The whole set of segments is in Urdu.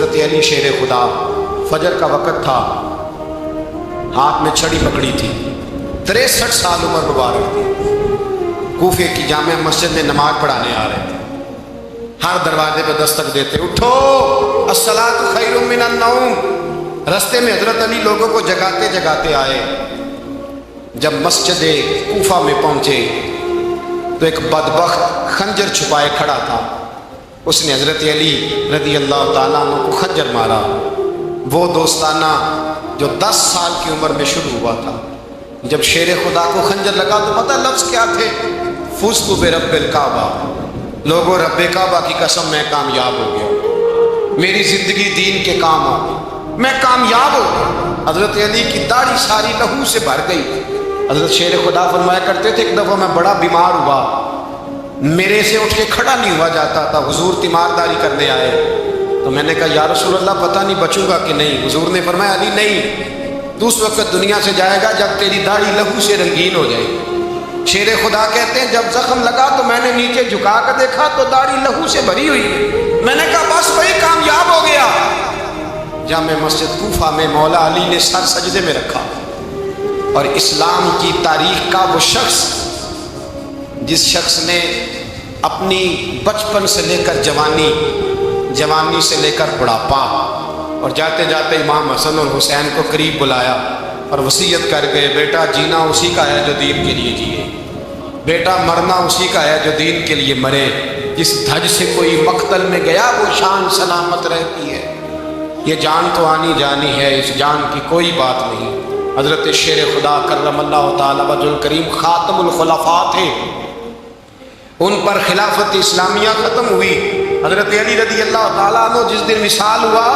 حضرت علی شیر خدا، فجر کا وقت تھا، ہاتھ میں چھڑی پکڑی تھی، 63 سال عمر مبارک تھی، کوفے کی جامع مسجد میں نماز پڑھانے آ رہے تھے۔ ہر دروازے پہ دستک دیتے، اٹھو الصلاۃ خیر من النوم۔ رستے میں حضرت علی لوگوں کو جگاتے جگاتے آئے۔ جب مسجد کوفہ میں پہنچے تو ایک بدبخت خنجر چھپائے کھڑا تھا، اس نے حضرت علی رضی اللہ تعالیٰ عنہ کو خنجر مارا۔ وہ دوستانہ جو 10 سال کی عمر میں شروع ہوا تھا، جب شیر خدا کو خنجر لگا تو پتہ لفظ کیا تھے؟ فزت برب الکعبہ، لوگوں رب کعبہ کی قسم میں کامیاب ہو گیا، میری زندگی دین کے کام آ گئی، میں کامیاب ہو گیا۔ حضرت علی کی داڑھی ساری لہو سے بھر گئی۔ حضرت شیر خدا فرمایا کرتے تھے، ایک دفعہ میں بڑا بیمار ہوا، میرے سے اٹھ کے کھڑا نہیں ہوا جاتا تھا، حضور تیمارداری کرنے آئے تو میں نے کہا یا رسول اللہ پتہ نہیں بچوں گا کہ نہیں۔ حضور نے فرمایا علی نہیں، تو اس وقت دنیا سے جائے گا جب تیری داڑھی لہو سے رنگین ہو جائے گی۔ شیر خدا کہتے ہیں جب زخم لگا تو میں نے نیچے جھکا کر دیکھا تو داڑھی لہو سے بھری ہوئی ہے۔ میں نے کہا بس وہی کامیاب ہو گیا۔ جامع مسجد کوفہ میں مولا علی نے سر سجدے میں رکھا، اور اسلام کی تاریخ کا وہ شخص جس شخص نے اپنی بچپن سے لے کر جوانی، جوانی سے لے کر بڑھاپا، اور جاتے جاتے امام حسن اور حسین کو قریب بلایا اور وصیت کر گئے، بیٹا جینا اسی کا ہے جو دین کے لیے جیے، بیٹا مرنا اسی کا ہے جو دین کے لیے مرے، جس دھج سے کوئی مقتل میں گیا وہ شان سلامت رہتی ہے، یہ جان تو آنی جانی ہے، اس جان کی کوئی بات نہیں۔ حضرت شیر خدا کرم اللہ تعالی وجہ الکریم خاتم الخلفاء تھے، ان پر خلافت اسلامیہ ختم ہوئی۔ حضرت علی رضی اللہ تعالیٰ عنہ جس دن وصال ہوا،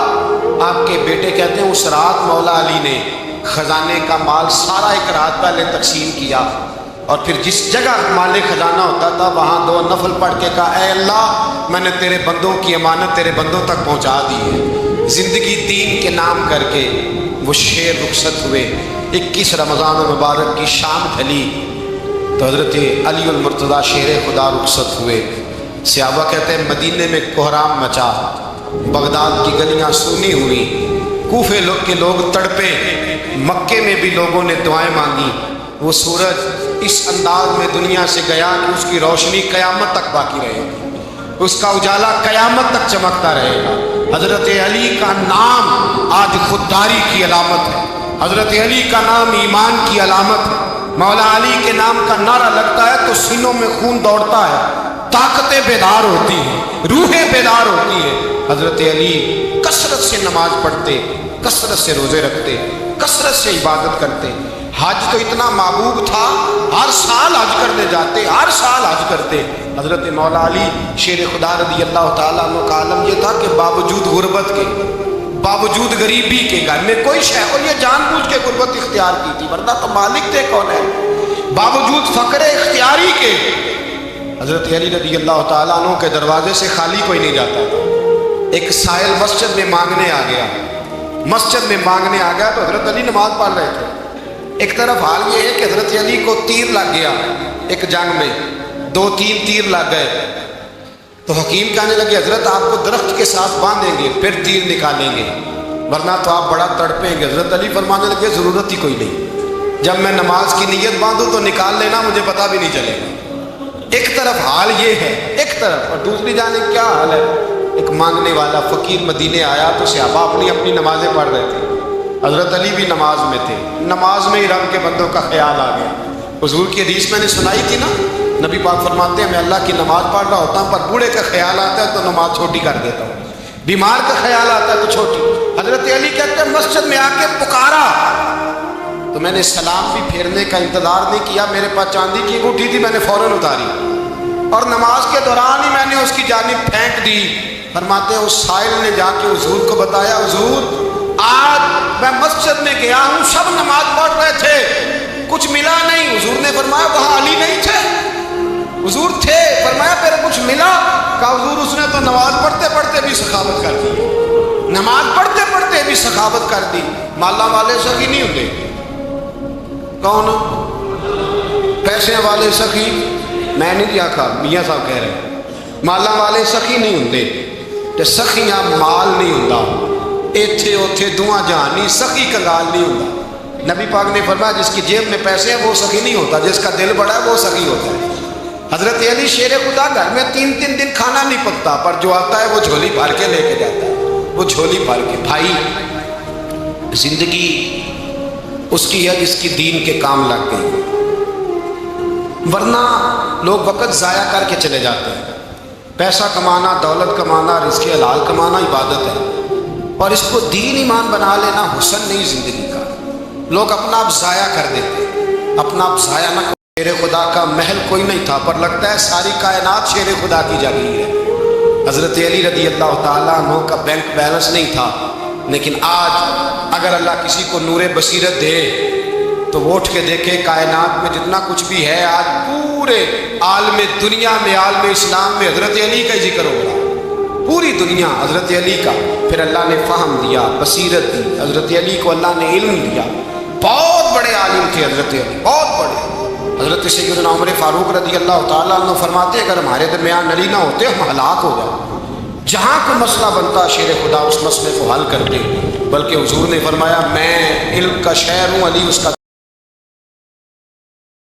آپ کے بیٹے کہتے ہیں اس رات مولا علی نے خزانے کا مال سارا ایک رات پہلے تقسیم کیا، اور پھر جس جگہ مال خزانہ ہوتا تھا وہاں 2 نفل پڑھ کے کہا اے اللہ میں نے تیرے بندوں کی امانت تیرے بندوں تک پہنچا دی ہے۔ زندگی دین کے نام کر کے وہ شیر رخصت ہوئے۔ 21 رمضان المبارک کی شام ڈھلی تو حضرت علی المرتضیٰ شیر خدا رخصت ہوئے۔ صحابہ کہتے ہیں مدینے میں کوہرام مچا، بغداد کی گلیاں سونی ہوئی، کوفے کے لوگ تڑپے، مکے میں بھی لوگوں نے دعائیں مانگی۔ وہ سورج اس انداز میں دنیا سے گیا کہ اس کی روشنی قیامت تک باقی رہے گی، اس کا اجالا قیامت تک چمکتا رہے گا۔ حضرت علی کا نام آج خودداری کی علامت ہے، حضرت علی کا نام ایمان کی علامت ہے۔ مولا علی کے نام کا نعرہ لگتا ہے تو سینوں میں خون دوڑتا ہے، طاقتیں بیدار ہوتی ہیں، روحیں بیدار ہوتی ہیں۔ حضرت علی کثرت سے نماز پڑھتے، کثرت سے روزے رکھتے، کثرت سے عبادت کرتے۔ حج تو اتنا محبوب تھا، ہر سال حج کرنے جاتے، ہر سال حج کرتے۔ حضرت مولا علی شیر خدا رضی اللہ تعالیٰ عنہ کا عالم یہ تھا کہ باوجود غربت کے، باوجود غریبی کے، گھر میں کوئی شے، اور یہ جان بوجھ کے غربت اختیار کی تھی ورنہ تو مالک تھے کون ہے، باوجود فقر اختیاری کے حضرت علی رضی اللہ تعالیٰ عنہ کے دروازے سے خالی کوئی نہیں جاتا تھا۔ ایک سائل مسجد میں مانگنے آ گیا، مسجد میں مانگنے آ گیا تو حضرت علی نماز پڑھ رہے تھے۔ ایک طرف حال یہ ہے کہ حضرت علی کو تیر لگ گیا، ایک جنگ میں 2-3 تیر لگ گئے تو حکیم کہنے لگے حضرت آپ کو درخت کے ساتھ باندھیں گے پھر تیر نکالیں گے ورنہ تو آپ بڑا تڑپیں گے۔ حضرت علی فرمانے لگے ضرورت ہی کوئی نہیں، جب میں نماز کی نیت باندھوں تو نکال لینا، مجھے پتہ بھی نہیں چلے گا۔ ایک طرف حال یہ ہے، ایک طرف، اور دوسری جانب کیا حال ہے؟ ایک مانگنے والا فقیر مدینے آیا تو صحابہ اپنی اپنی نمازیں پڑھ رہے تھے، حضرت علی بھی نماز میں تھے، نماز میں ہی رب کے بندوں کا خیال آ گیا۔ حضور کی حدیث میں نے سنائی تھی نا، نبی پاک فرماتے ہیں میں اللہ کی نماز پڑھ رہا ہوتا ہوں پر بوڑھے کا خیال آتا ہے تو نماز چھوٹی کر دیتا ہوں، بیمار کا خیال آتا ہے تو چھوٹی۔ حضرت علی کہتے ہیں مسجد میں آ کے پکارا تو میں نے سلام بھی پھیرنے کا انتظار نہیں کیا، میرے پاس چاندی کی انگوٹھی تھی، میں نے فوراً اتاری اور نماز کے دوران ہی میں نے اس کی جانب پھینک دی۔ فرماتے ہیں اس سائل نے جا کے حضور کو بتایا حضور آج میں مسجد میں گیا ہوں، سب نماز پڑھ رہے تھے، کچھ ملا نہیں۔ حضور نے فرمایا وہاں علی نہیں تھے؟ حضور تھے۔ فرمایا پھر کچھ ملا؟ کہا حضور اس نے تو نماز پڑھتے پڑھتے بھی سخاوت کر دی، نماز پڑھتے پڑھتے بھی سخاوت کر دی۔ مالا والے سخی نہیں ہوتے، کون؟ پیسے والے سخی میں نہیں کیا کہا، میاں صاحب کہہ رہے ہیں مالا والے سخی نہیں ہوتے، تے سخیاں مال نہیں ہوتا، ایتھے اوتھے دعا جہانی سخی کنگال نہیں ہوتا۔ نبی پاک نے فرمایا جس کی جیب میں پیسے ہیں وہ سخی نہیں ہوتا، جس کا دل بڑا ہے وہ سخی ہوتا ہے۔ حضرت علی شیر خدا گھر میں 3 دن کھانا نہیں پکتا، پر جو آتا ہے وہ جھولی بھر کے لے کے جاتا ہے، وہ جھولی بھر کے۔ بھائی زندگی اس کی ہے جس کی دین کے کام لگ گئی، ورنہ لوگ وقت ضائع کر کے چلے جاتے ہیں۔ پیسہ کمانا، دولت کمانا، رزق حلال کمانا عبادت ہے، اور اس کو دین ایمان بنا لینا حسن نہیں زندگی کا۔ لوگ اپنا آپ ضائع کر دیتے، اپنا آپ ضائع نہ۔ شیر خدا کا محل کوئی نہیں تھا، پر لگتا ہے ساری کائنات شیر خدا کی جاگیر ہے۔ حضرت علی رضی اللہ تعالیٰ عنہ کا بینک بیلنس نہیں تھا، لیکن آج اگر اللہ کسی کو نور بصیرت دے تو وہ اٹھ کے دیکھے کائنات میں جتنا کچھ بھی ہے، آج پورے عالم دنیا میں، عالم اسلام میں حضرت علی کا ہی ذکر ہو رہا ہے، پوری دنیا حضرت علی کا۔ پھر اللہ نے فہم دیا، بصیرت دی، حضرت علی کو اللہ نے علم دیا۔ بہت بڑے عالم تھے حضرت علی، بہت بڑے۔ حضرت سیدنا عمر فاروق رضی اللہ تعالیٰ عنہ فرماتے اگر ہمارے درمیان نبی نہ ہوتے ہم ہلاک ہو جائیں، جہاں کوئی مسئلہ بنتا شیر خدا اس مسئلے کو حل کرتے، بلکہ حضور نے فرمایا میں علم کا شہر ہوں، علی اس کا